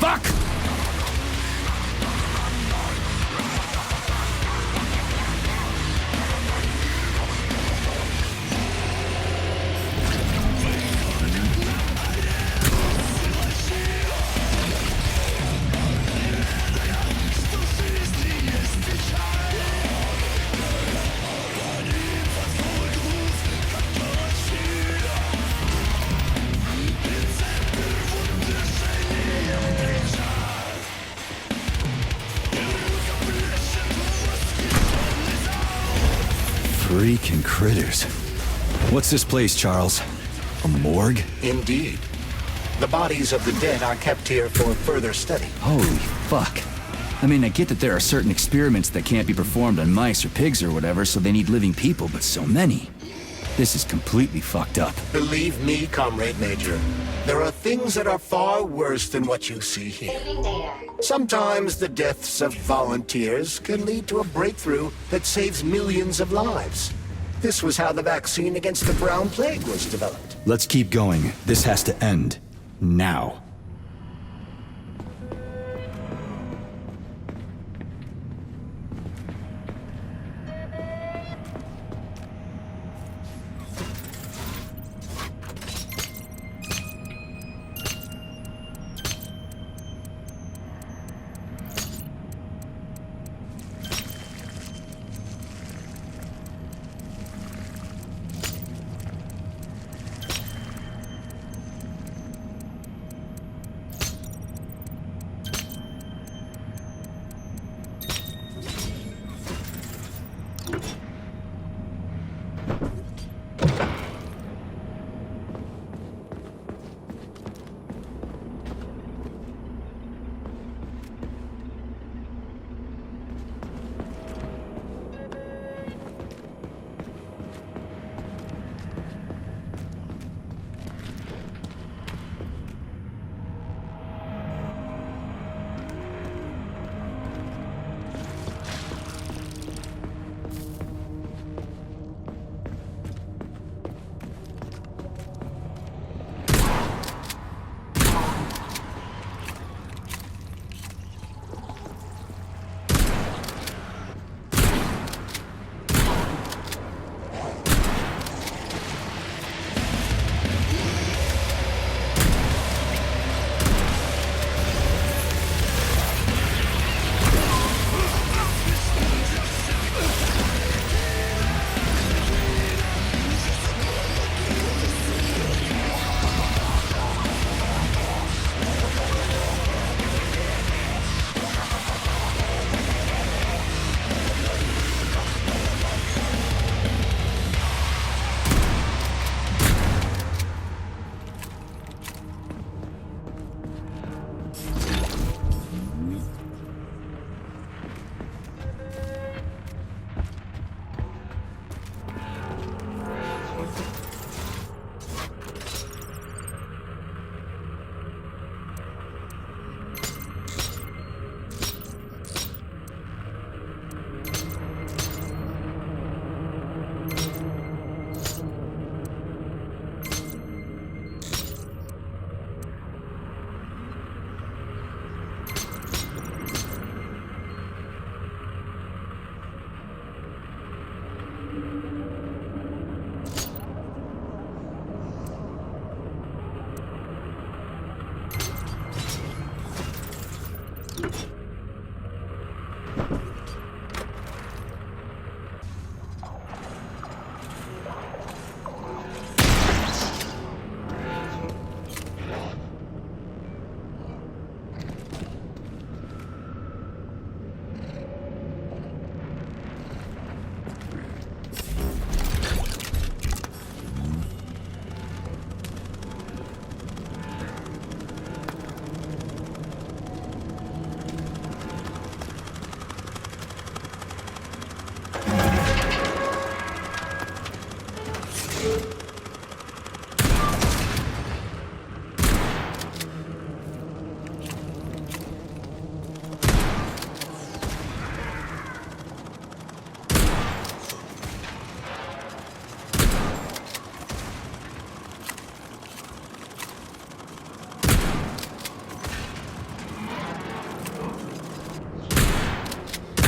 Fuck! Freaking critters. What's this place, Charles? A morgue? Indeed. The bodies of the dead are kept here for further study. Holy fuck. I mean, I get that there are certain experiments that can't be performed on mice or pigs or whatever, so they need living people, but so many. This is completely fucked up. Believe me, Comrade Major, there are things that are far worse than what you see here. Sometimes the deaths of volunteers can lead to a breakthrough that saves millions of lives. This was how the vaccine against the brown plague was developed. Let's keep going. This has to end. Now.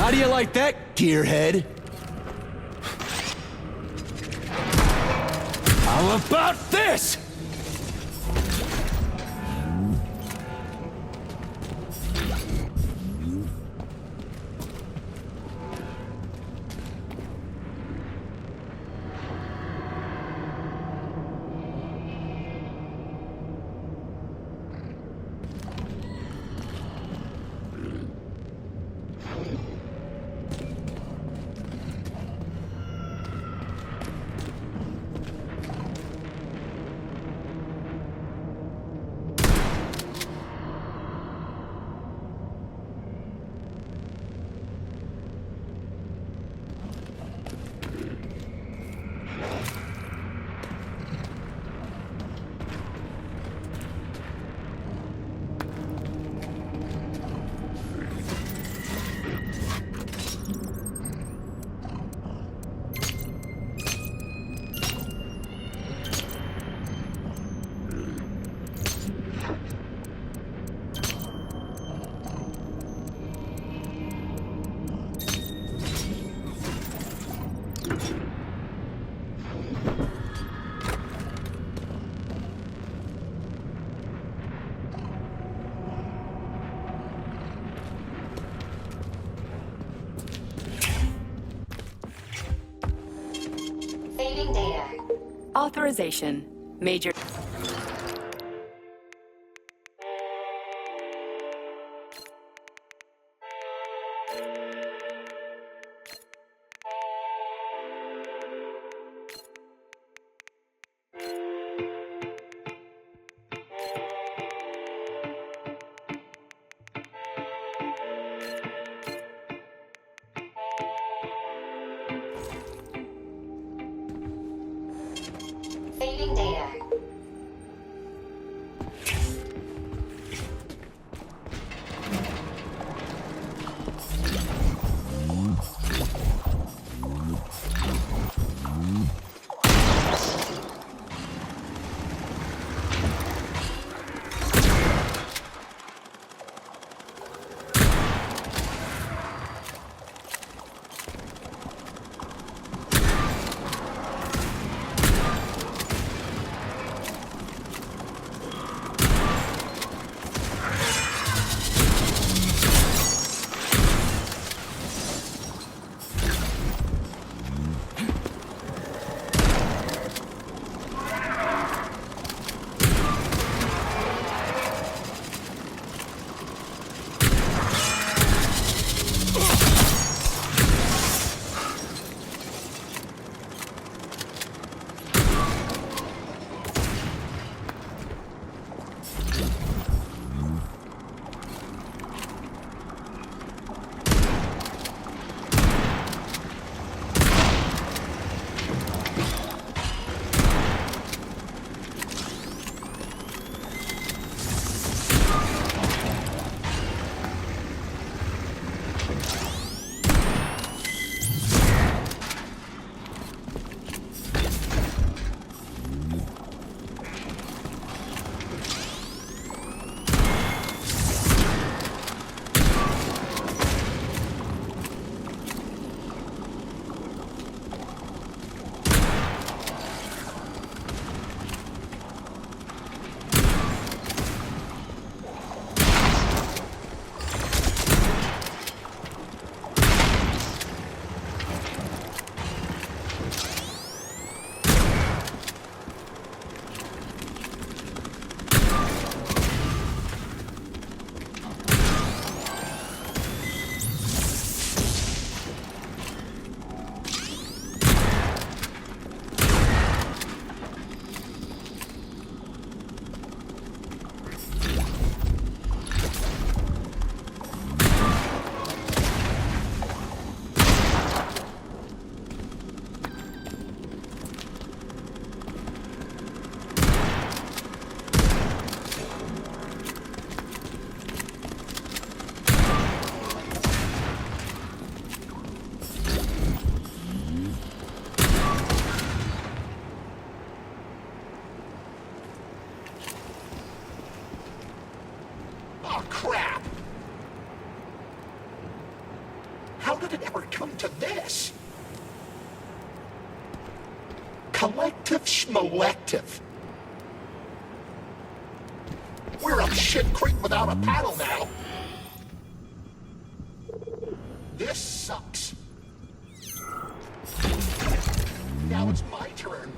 How do you like that, gearhead? How about this? Saving data. Authorization. Major. Saving data. How did it ever come to this? Collective schmolective. We're up shit creek without a paddle now. This sucks. Now it's my turn.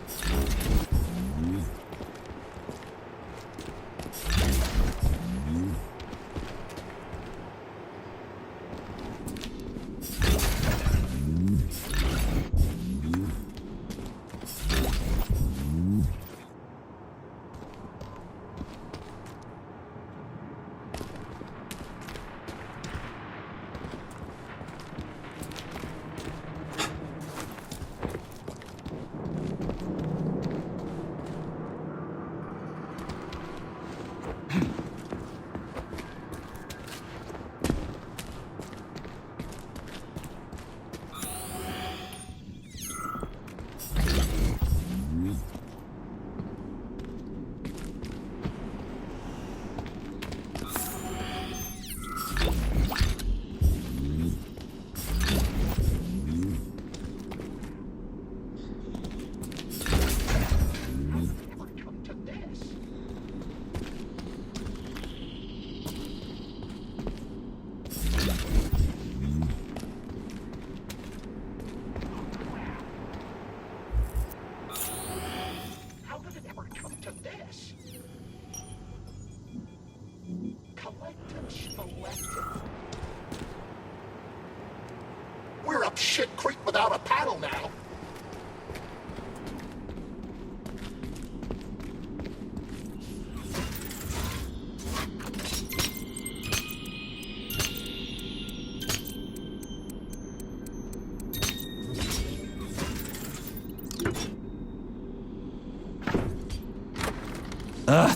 We're up shit creek without a paddle now.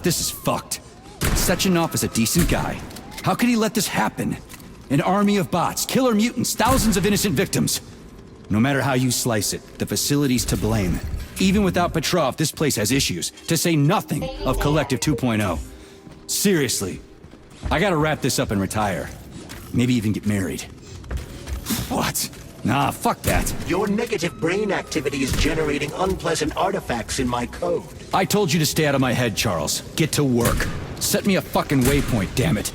This is fucked. Sechenov is a decent guy. How could he let this happen? An army of bots, killer mutants, thousands of innocent victims. No matter how you slice it, the facility's to blame. Even without Petrov, this place has issues, to say nothing of Collective 2.0. Seriously, I gotta wrap this up and retire. Maybe even get married. What? Nah, fuck that. Your negative brain activity is generating unpleasant artifacts in my code. I told you to stay out of my head, Charles. Get to work. Set me a fucking waypoint, damn it.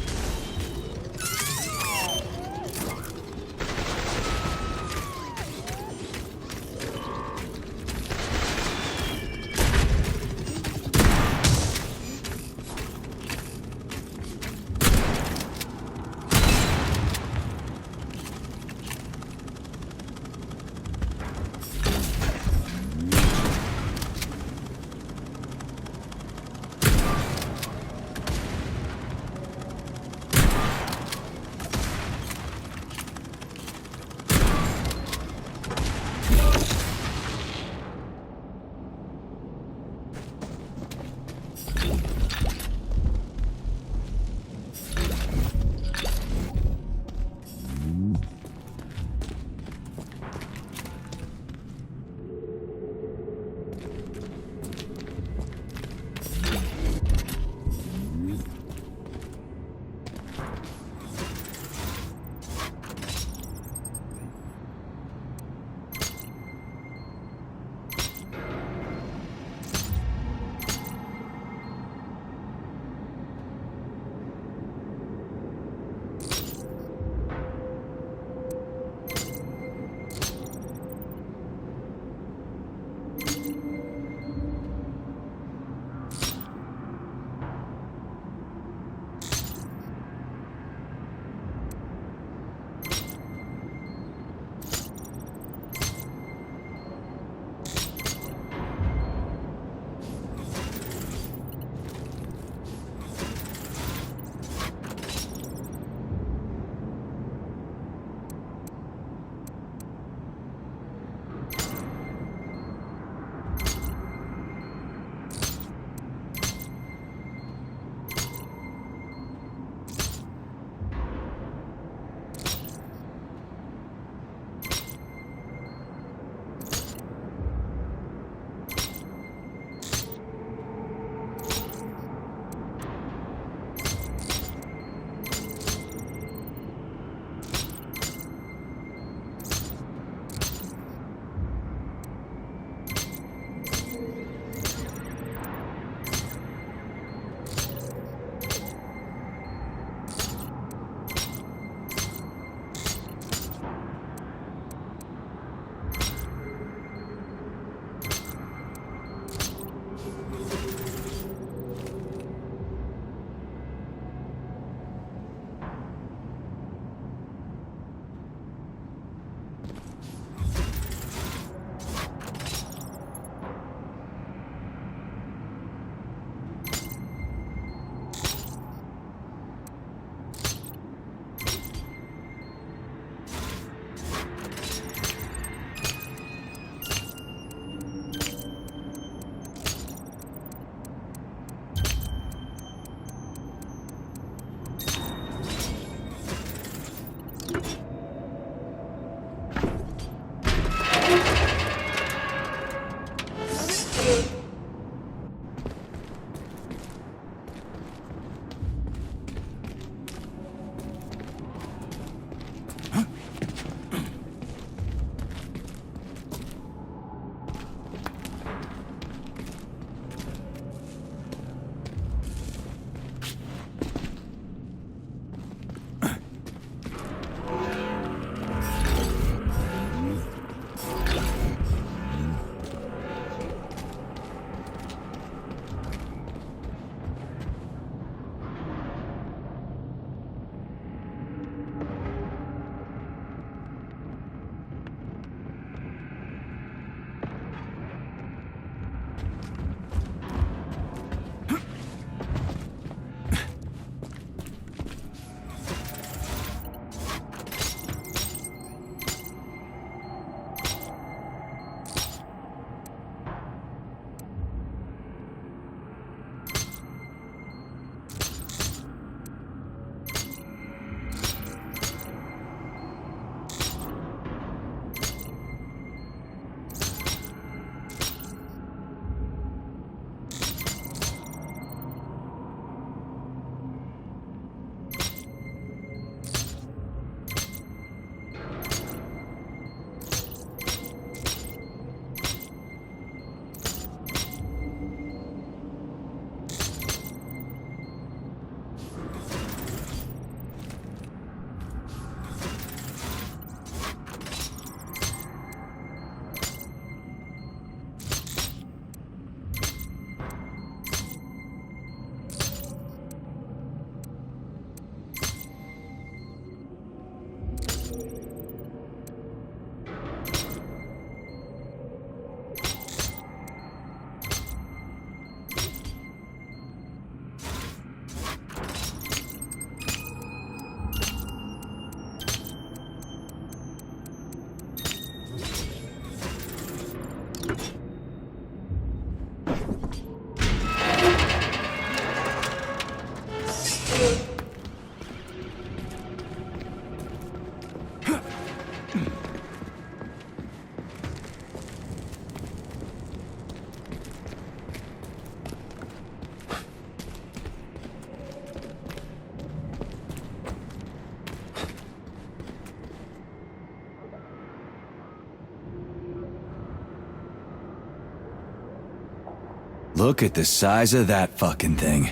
Look at the size of that fucking thing.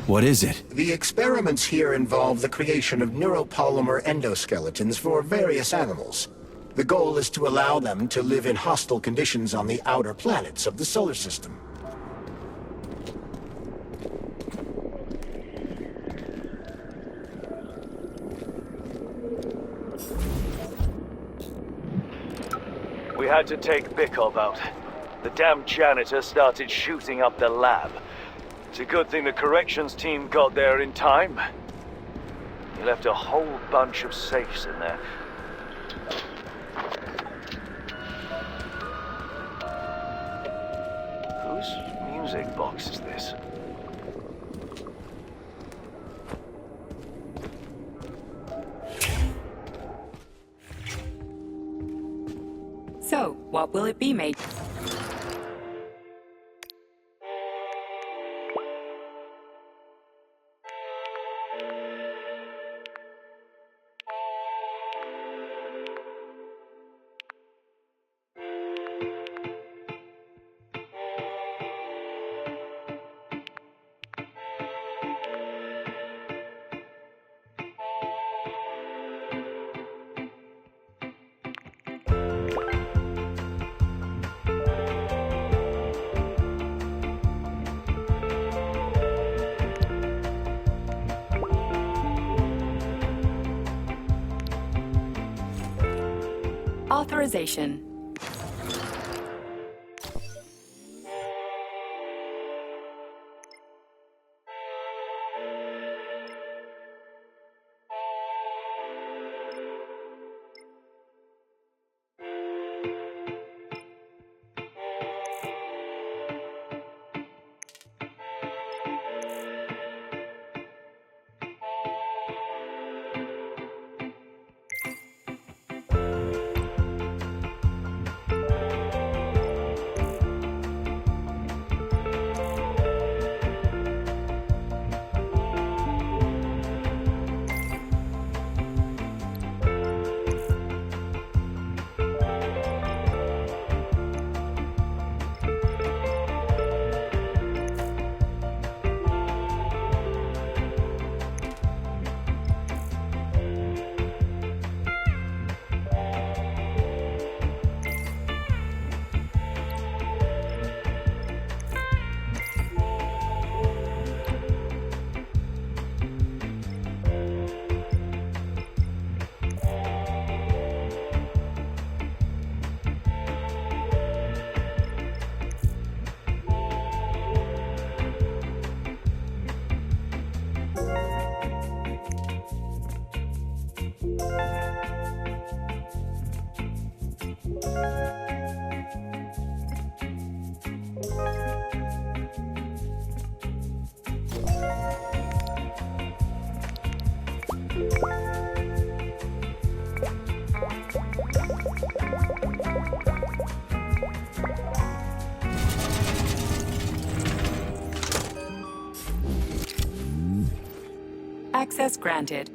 What is it? The experiments here involve the creation of neuropolymer endoskeletons for various animals. The goal is to allow them to live in hostile conditions on the outer planets of the solar system. We had to take Bikov out. The damn janitor started shooting up the lab. It's a good thing the corrections team got there in time. He left a whole bunch of safes in there. Whose music box is this? So, what will it be, mate? Authorization. Access granted.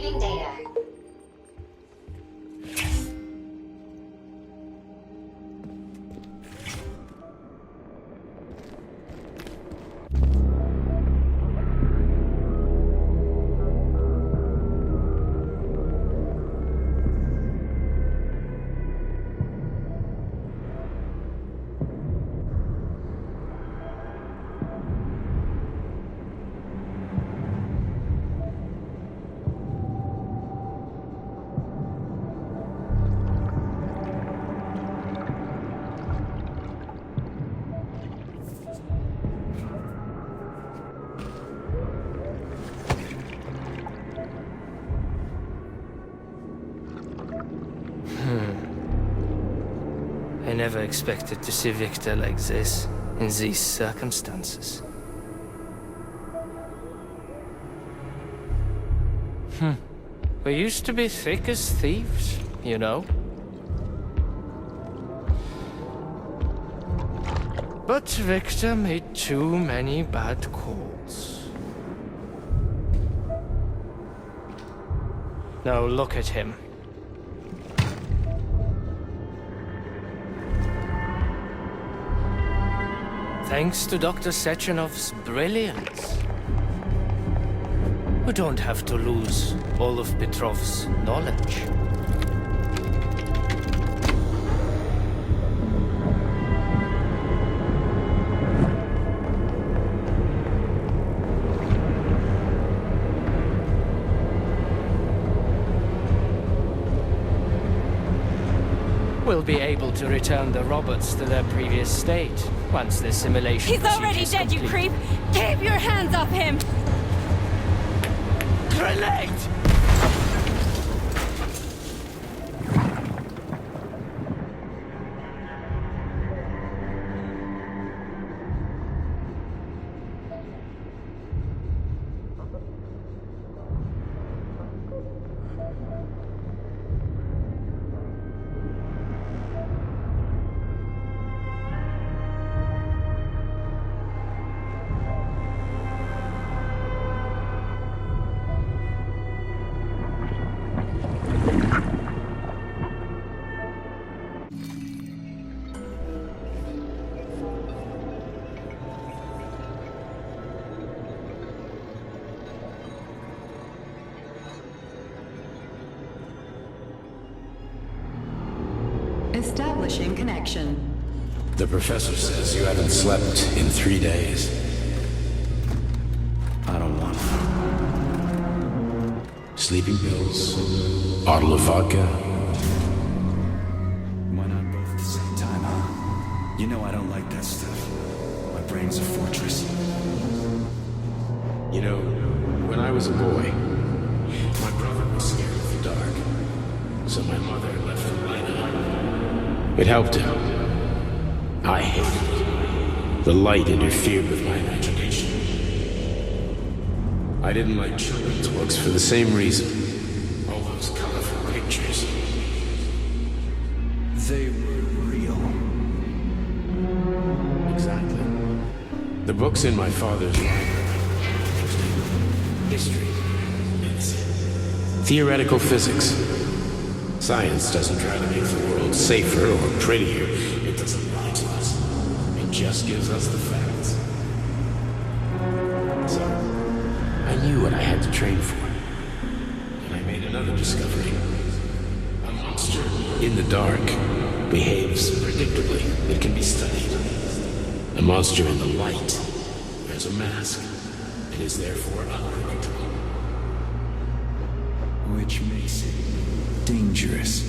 Reading data. I never expected to see Victor like this, in these circumstances. We used to be thick as thieves, you know? But Victor made too many bad calls. Now look at him. Thanks to Dr. Sechenov's brilliance, we don't have to lose all of Petrov's knowledge. We'll be able to return the robots to their previous state once the simulation He's already procedure's dead, you complete. creep! Keep your hands off him! Grenade! Establishing connection. The professor says you haven't slept in 3 days. I don't want it. Sleeping pills, bottle of vodka. Why not both at the same time, huh? You know I don't like that stuff. My brain's a fortress. You know, when I was a boy, my brother was scared of the dark. So my mother left the light on. It helped him. I hated it. The light interfered with my imagination. I didn't like children's books for the same reason. All those colorful pictures. They were real. Exactly. The books in my father's library. History. Medicine. Theoretical physics. Science doesn't try to make the world safer or prettier. It doesn't lie to us. It just gives us the facts. So, I knew what I had to train for. And I made another discovery. A monster in the dark behaves predictably. It can be studied. A monster in the light wears a mask. It is therefore unpredictable. Which makes it dangerous.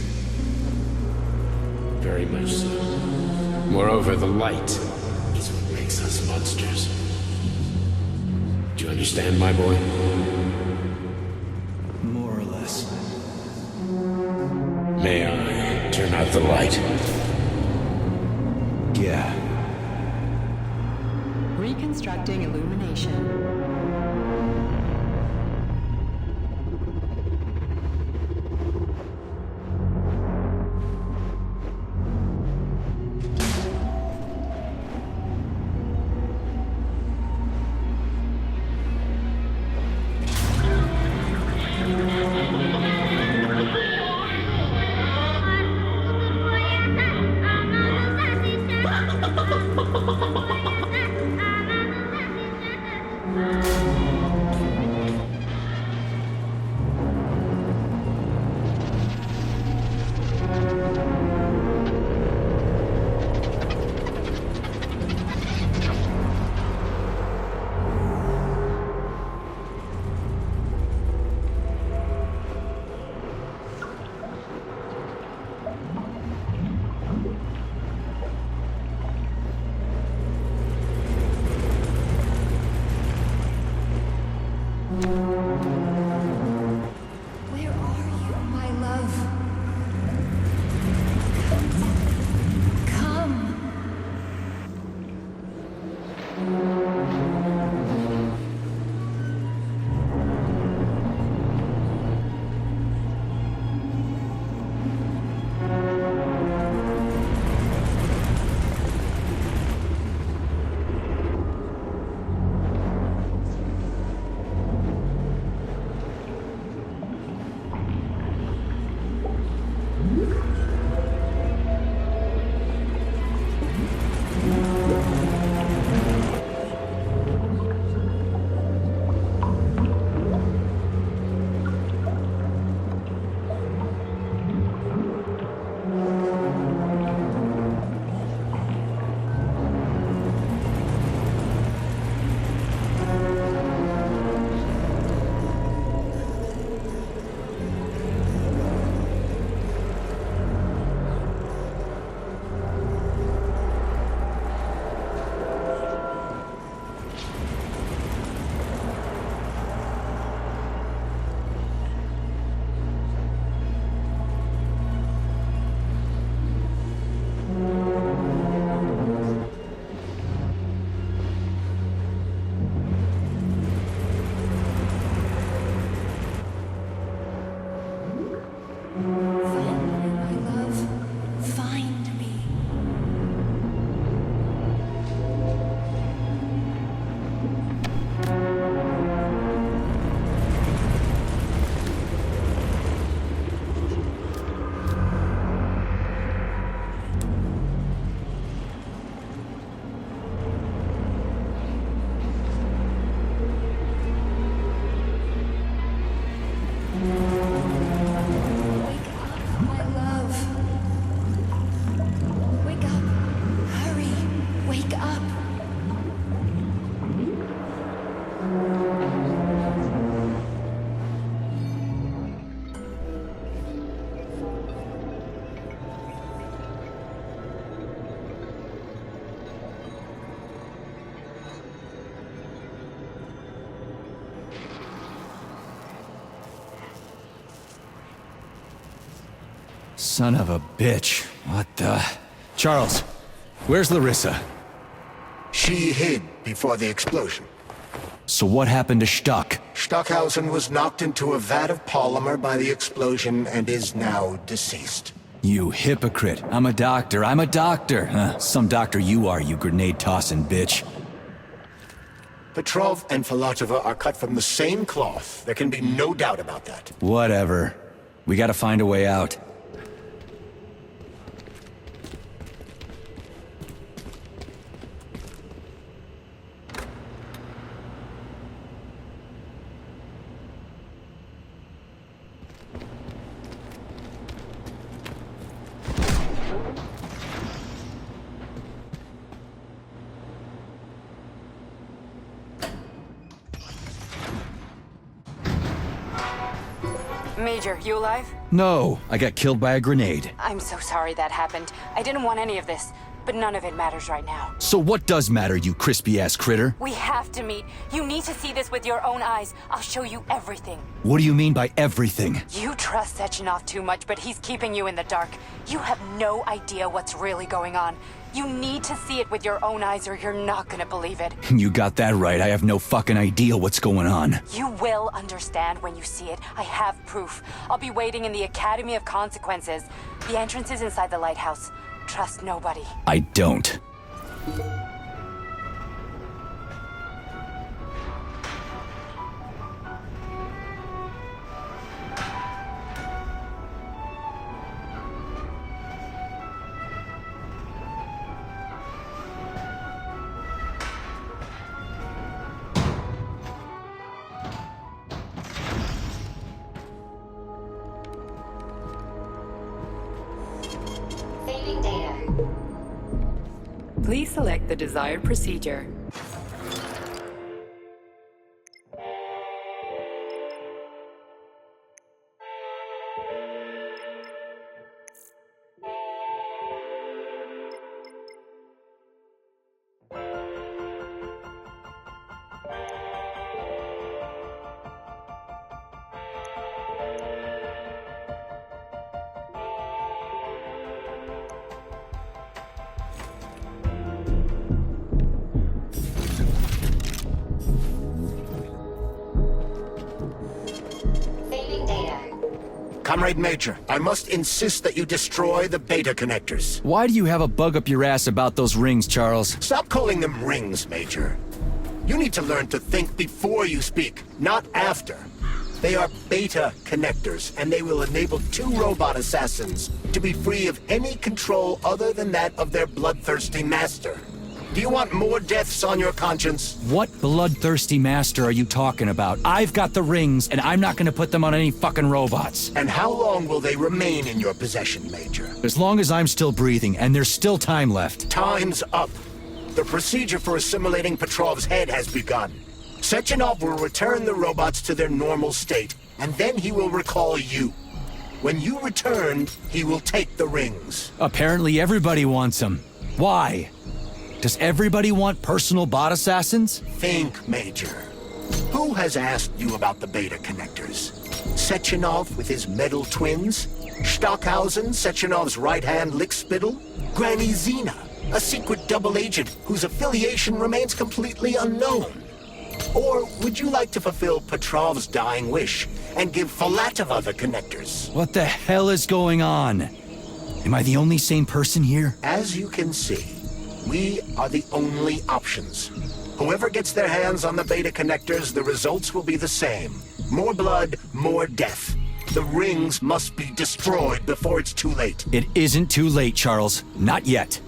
Very much so. Moreover, the light is what makes us monsters. Do you understand, my boy? More or less. May I turn out the light? Yeah. Reconstructing illumination. Son of a bitch. What the... Charles, where's Larissa? She hid before the explosion. So what happened to Stuck? Stockhausen was knocked into a vat of polymer by the explosion and is now deceased. You hypocrite. I'm a doctor. Some doctor you are, you grenade-tossing bitch. Petrov and Filatova are cut from the same cloth. There can be no doubt about that. Whatever. We gotta find a way out. Major, you alive? No, I got killed by a grenade. I'm so sorry that happened. I didn't want any of this, but none of it matters right now. So what does matter, you crispy-ass critter? We have to meet. You need to see this with your own eyes. I'll show you everything. What do you mean by everything? You trust Sechenov too much, but he's keeping you in the dark. You have no idea what's really going on. You need to see it with your own eyes or you're not gonna believe it. You got that right. I have no fucking idea what's going on. You will understand when you see it. I have proof. I'll be waiting in the Academy of Consequences. The entrance is inside the lighthouse. Trust nobody. I don't. Please select the desired procedure. Comrade Major, I must insist that you destroy the beta connectors. Why do you have a bug up your ass about those rings, Charles? Stop calling them rings, Major. You need to learn to think before you speak, not after. They are beta connectors, and they will enable 2 robot assassins to be free of any control other than that of their bloodthirsty master. Do you want more deaths on your conscience? What bloodthirsty master are you talking about? I've got the rings, and I'm not gonna put them on any fucking robots. And how long will they remain in your possession, Major? As long as I'm still breathing, and there's still time left. Time's up. The procedure for assimilating Petrov's head has begun. Sechenov will return the robots to their normal state, and then he will recall you. When you return, he will take the rings. Apparently everybody wants them. Why? Does everybody want personal bot assassins? Think, Major. Who has asked you about the beta connectors? Sechenov with his metal twins? Stockhausen, Sechenov's right-hand lickspittle? Granny Zina, a secret double agent whose affiliation remains completely unknown? Or would you like to fulfill Petrov's dying wish and give Filatova the connectors? What the hell is going on? Am I the only sane person here? As you can see, we are the only options. Whoever gets their hands on the beta connectors, the results will be the same. More blood, more death. The rings must be destroyed before it's too late. It isn't too late, Charles. Not yet.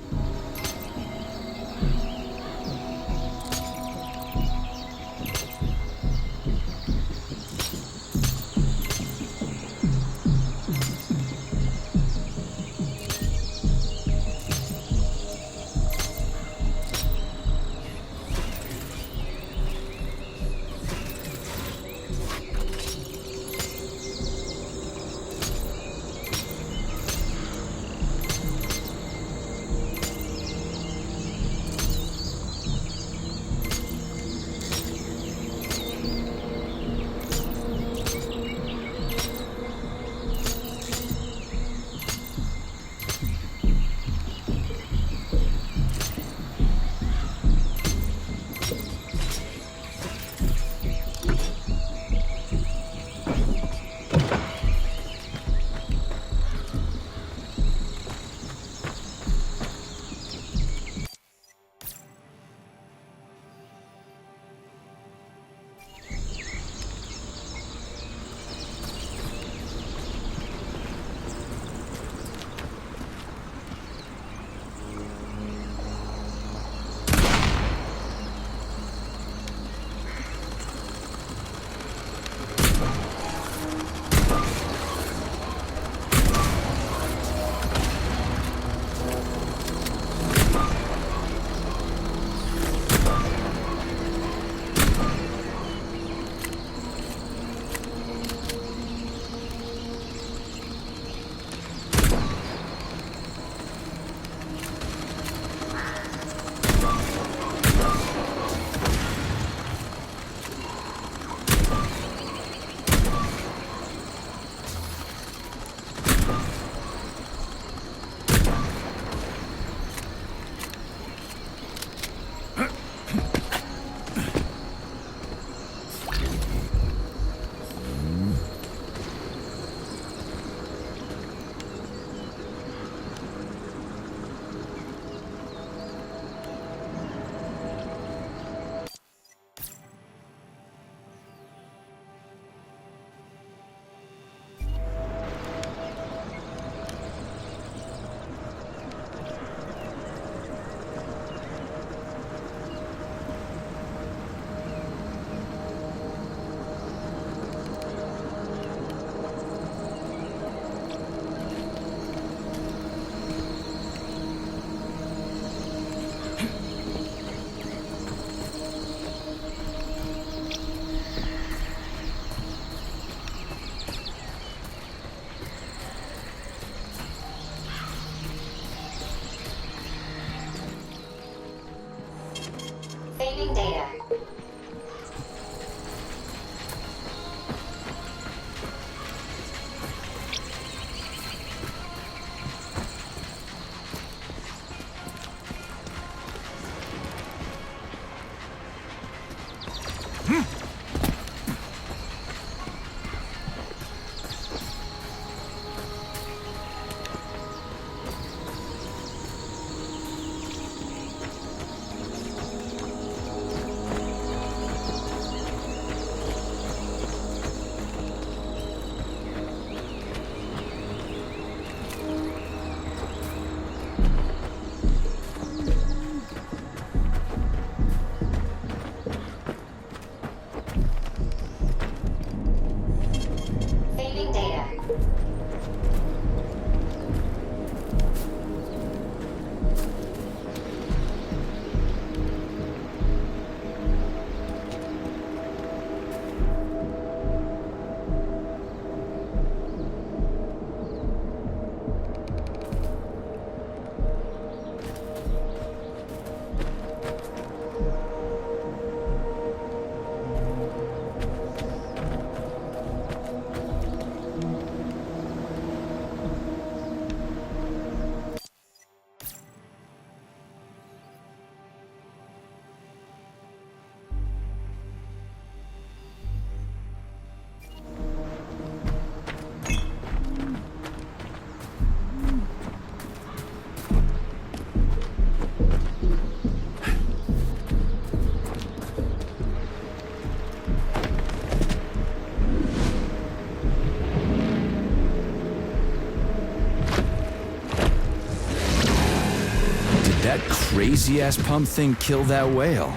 crazy-ass pump thing kill that whale?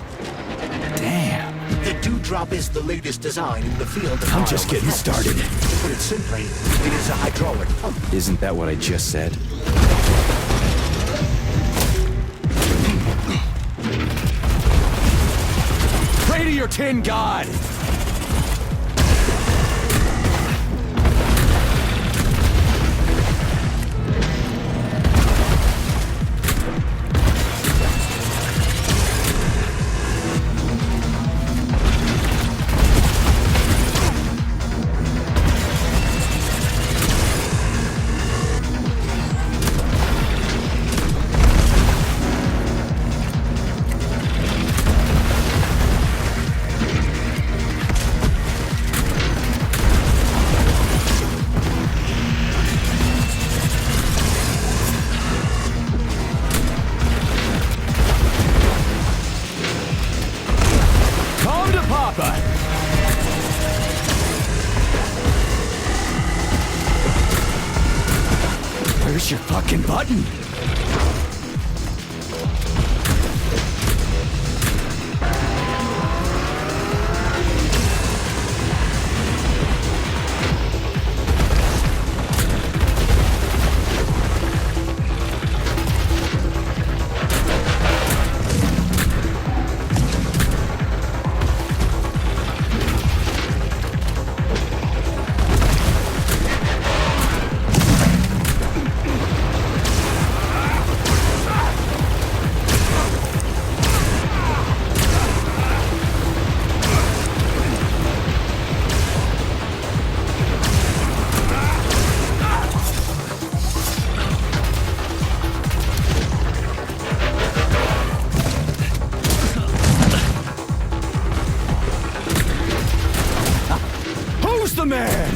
Damn. The Dewdrop is the latest design in the field of I'm just getting started. To put it simply, it is a hydraulic pump. Isn't that what I just said? Pray to your tin god! Where's your fucking button? The man!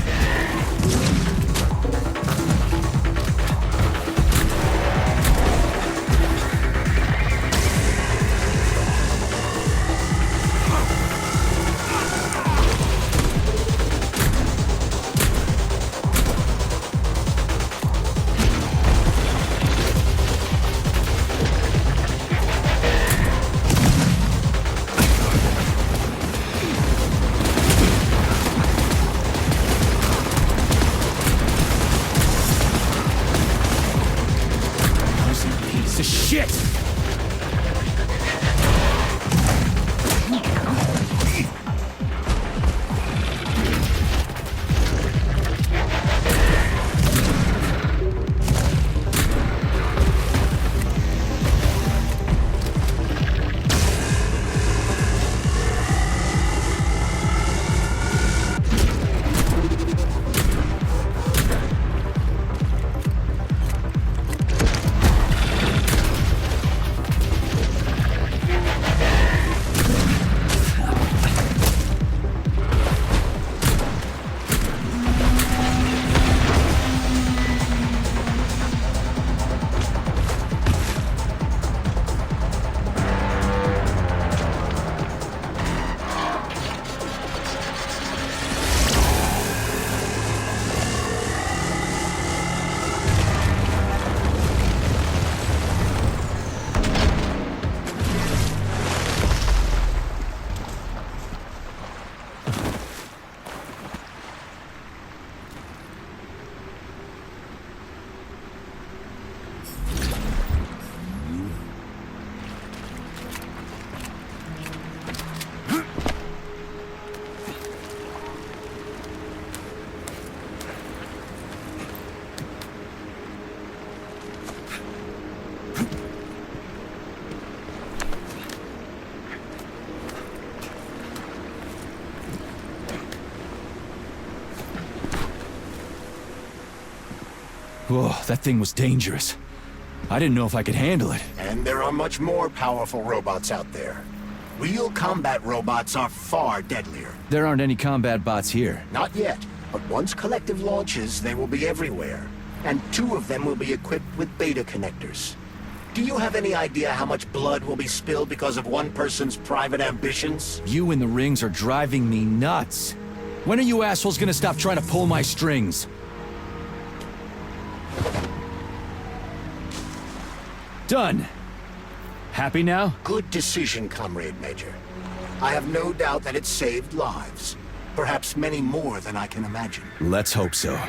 Shit! Whoa, that thing was dangerous. I didn't know if I could handle it. And there are much more powerful robots out there. Real combat robots are far deadlier. There aren't any combat bots here. Not yet, but once Collective launches, they will be everywhere. And 2 of them will be equipped with beta connectors. Do you have any idea how much blood will be spilled because of one person's private ambitions? You in the rings are driving me nuts. When are you assholes gonna stop trying to pull my strings? Done. Happy now? Good decision, Comrade Major. I have no doubt that it saved lives. Perhaps many more than I can imagine. Let's hope so.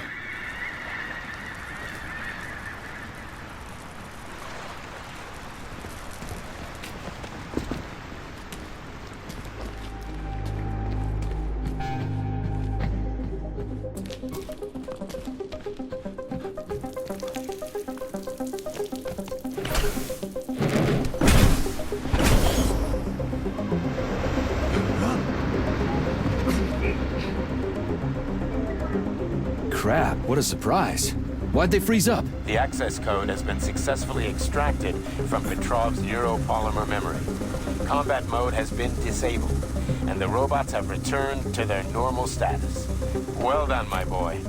Crap, what a surprise. Why'd they freeze up? The access code has been successfully extracted from Petrov's neuropolymer memory. Combat mode has been disabled, and the robots have returned to their normal status. Well done, my boy.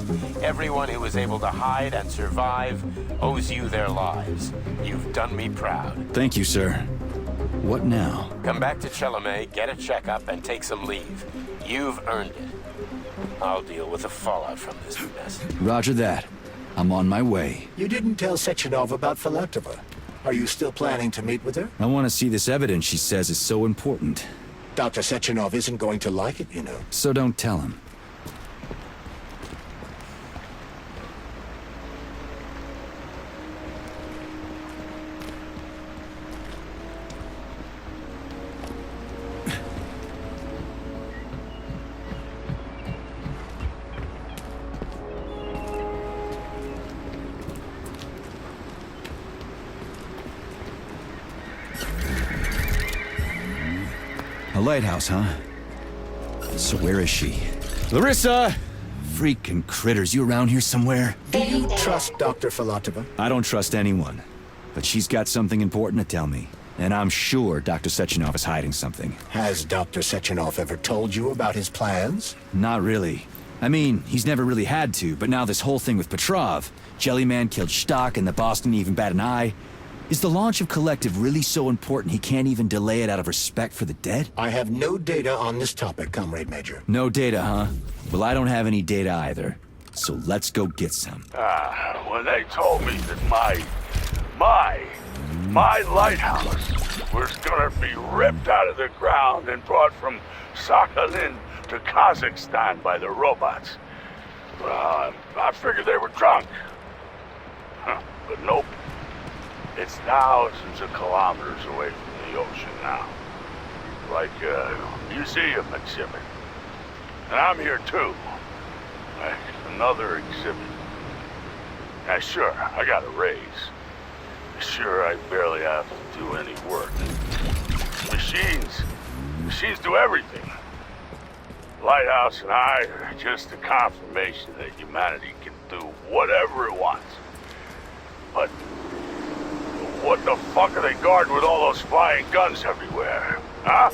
Everyone who was able to hide and survive owes you their lives. You've done me proud. Thank you, sir. What now? Come back to Chalamet, get a checkup, and take some leave. You've earned it. I'll deal with the fallout from this mess. Roger that. I'm on my way. You didn't tell Sechenov about Filatova. Are you still planning to meet with her? I want to see this evidence she says is so important. Dr. Sechenov isn't going to like it, you know. So don't tell him. A lighthouse, huh? So where is she? Larissa! Freaking critters, you around here somewhere? Do you trust Dr. Filatova? I don't trust anyone. But she's got something important to tell me. And I'm sure Dr. Sechenov is hiding something. Has Dr. Sechenov ever told you about his plans? Not really. I mean, he's never really had to, but now this whole thing with Petrov, Jellyman killed Stock and the boss didn't even bat an eye. Is the launch of Collective really so important he can't even delay it out of respect for the dead? I have no data on this topic, Comrade Major. No data, huh? Well, I don't have any data either. So let's go get some. When they told me that my lighthouse was gonna be ripped out of the ground and brought from Sakhalin to Kazakhstan by the robots, well, I figured they were drunk. But nope. It's thousands of kilometers away from the ocean now. Like a museum exhibit. And I'm here too. Like another exhibit. Now sure, I got a raise. Sure, I barely have to do any work. Machines do everything. Lighthouse and I are just a confirmation that humanity can do whatever it wants. But what the fuck are they guarding with all those flying guns everywhere? Huh?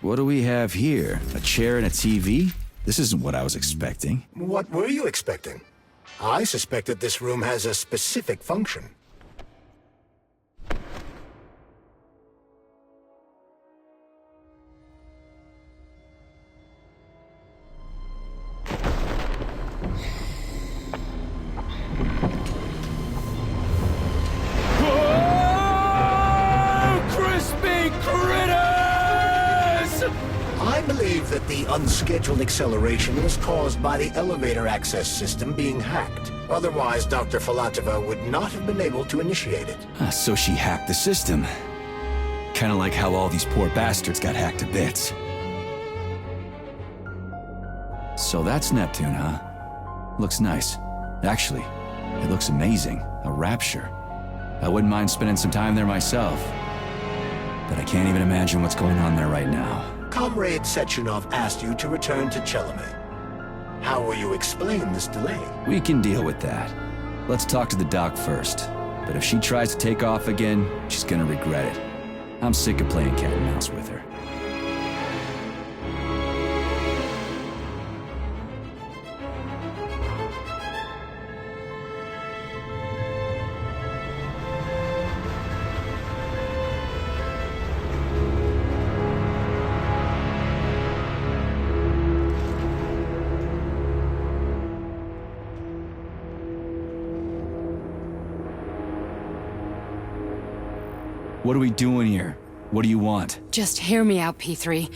What do we have here? A chair and a TV? This isn't what I was expecting. What were you expecting? I suspected this room has a specific function. I believe that the unscheduled acceleration was caused by the elevator access system being hacked. Otherwise, Dr. Filatova would not have been able to initiate it. So she hacked the system. Kinda like how all these poor bastards got hacked to bits. So that's Neptune, huh? Looks nice. Actually, it looks amazing. A rapture. I wouldn't mind spending some time there myself. but I can't even imagine what's going on there right now. Comrade Sechenov asked you to return to Chelome. How will you explain this delay? We can deal with that. Let's talk to the doc first. But if she tries to take off again, she's gonna regret it. I'm sick of playing cat and mouse with her. What are we doing here? What do you want? Just hear me out, P3.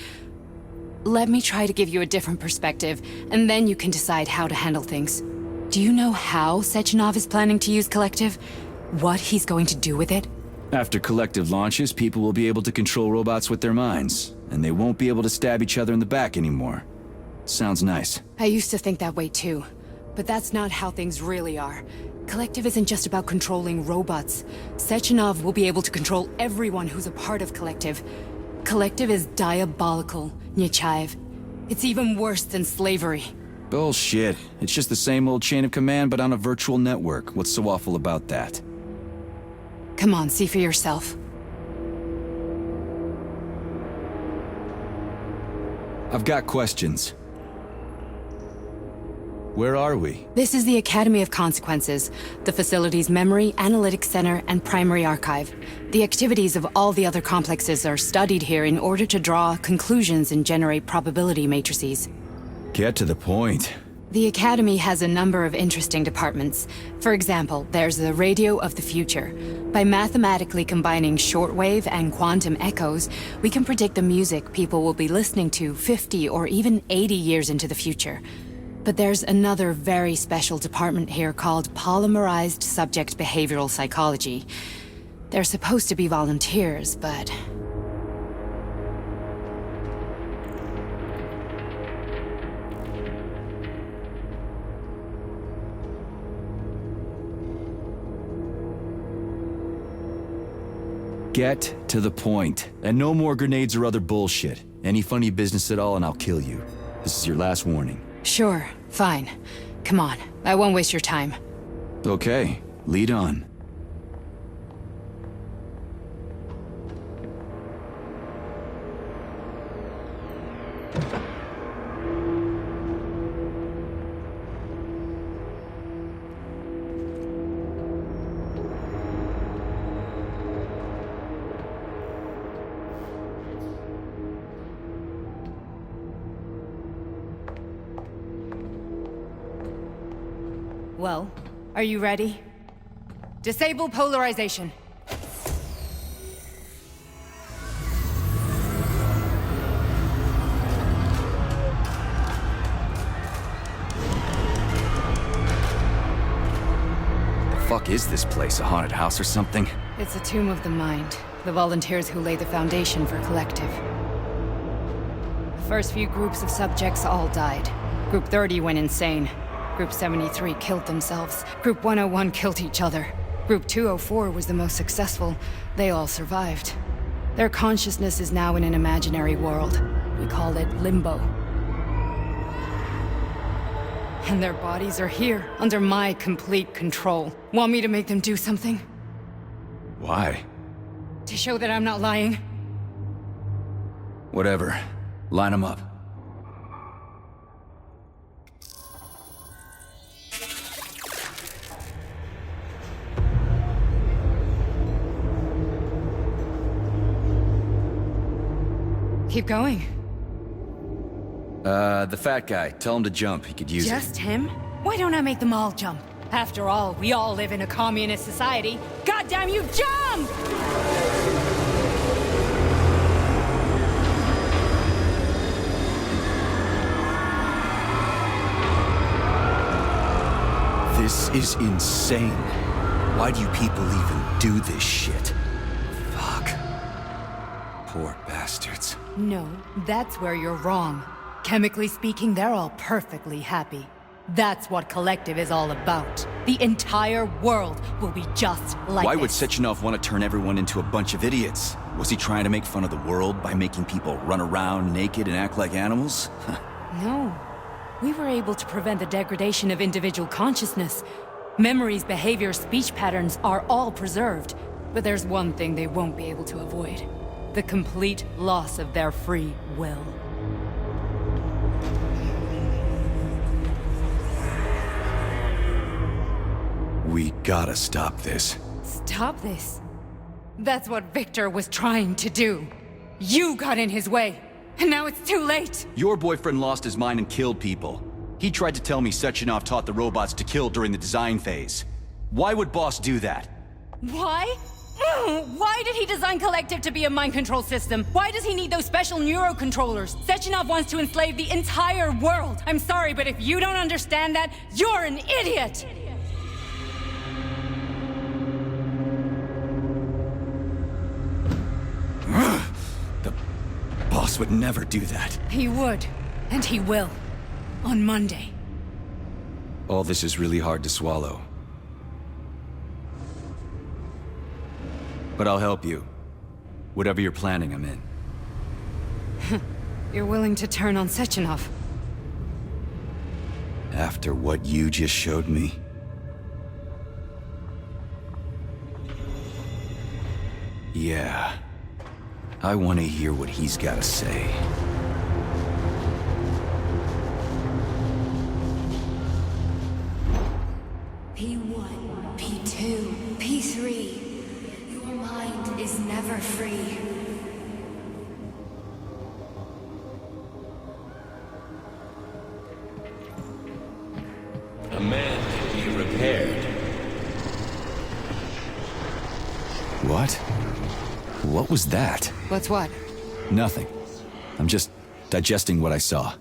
Let me try to give you a different perspective, and then you can decide how to handle things. Do you know how Sechenov is planning to use Collective? What he's going to do with it? After Collective launches, people will be able to control robots with their minds, and they won't be able to stab each other in the back anymore. Sounds nice. I used to think that way too, but that's not how things really are. Collective isn't just about controlling robots. Sechenov will be able to control everyone who's a part of Collective. Collective is diabolical, Nechayev. It's even worse than slavery. Bullshit. It's just the same old chain of command, but on a virtual network. What's so awful about that? Come on, see for yourself. I've got questions. Where are we? This is the Academy of Consequences, the facility's memory, analytics center, and primary archive. The activities of all the other complexes are studied here in order to draw conclusions and generate probability matrices. Get to the point. The Academy has a number of interesting departments. For example, there's the Radio of the Future. By mathematically combining shortwave and quantum echoes, we can predict the music people will be listening to 50 or even 80 years into the future. But there's another very special department here called Polymerized Subject Behavioral Psychology. They're supposed to be volunteers, but... Get to the point. And no more grenades or other bullshit. Any funny business at all and I'll kill you. This is your last warning. Sure, fine. Come on, I won't waste your time. Okay, lead on. Well, are you ready? Disable polarization. The fuck is this place? A haunted house or something? It's a tomb of the mind. The volunteers who lay the foundation for Collective. The first few groups of subjects all died. Group 30 went insane. Group 73 killed themselves. Group 101 killed each other. Group 204 was the most successful. They all survived. Their consciousness is now in an imaginary world. We call it Limbo. And their bodies are here, under my complete control. Want me to make them do something? Why? To show that I'm not lying? Whatever. Line them up. Keep going. The fat guy. Tell him to jump. He could use it. Just him? Why don't I make them all jump? After all, we all live in a communist society. Goddamn you, jump! This is insane. Why do you people even do this shit? Fuck. Poor bastards. No, that's where you're wrong. Chemically speaking, they're all perfectly happy. That's what Collective is all about. The entire world will be just like Why would this. Sechenov want to turn everyone into a bunch of idiots? Was he trying to make fun of the world by making people run around naked and act like animals? No. We were able to prevent the degradation of individual consciousness. Memories, behavior, speech patterns are all preserved. But there's one thing they won't be able to avoid. The complete loss of their free will. We gotta stop this. Stop this. That's what Victor was trying to do. You got in his way, and now it's too late. Your boyfriend lost his mind and killed people. He tried to tell me Sechenov taught the robots to kill during the design phase. Why would Boss do that? Why? Why did he design Collective to be a mind control system? Why does he need those special neurocontrollers? Sechenov wants to enslave the entire world. I'm sorry, but if you don't understand that, you're an idiot! The boss would never do that. He would, and he will. On Monday. All this is really hard to swallow. But I'll help you. Whatever you're planning, I'm in. You're willing to turn on Sechenov? After what you just showed me? Yeah. I want to hear what he's got to say. P1, P2, P3. Your mind is never free. A man can be repaired. What? What was that? What's what? Nothing. I'm just digesting what I saw.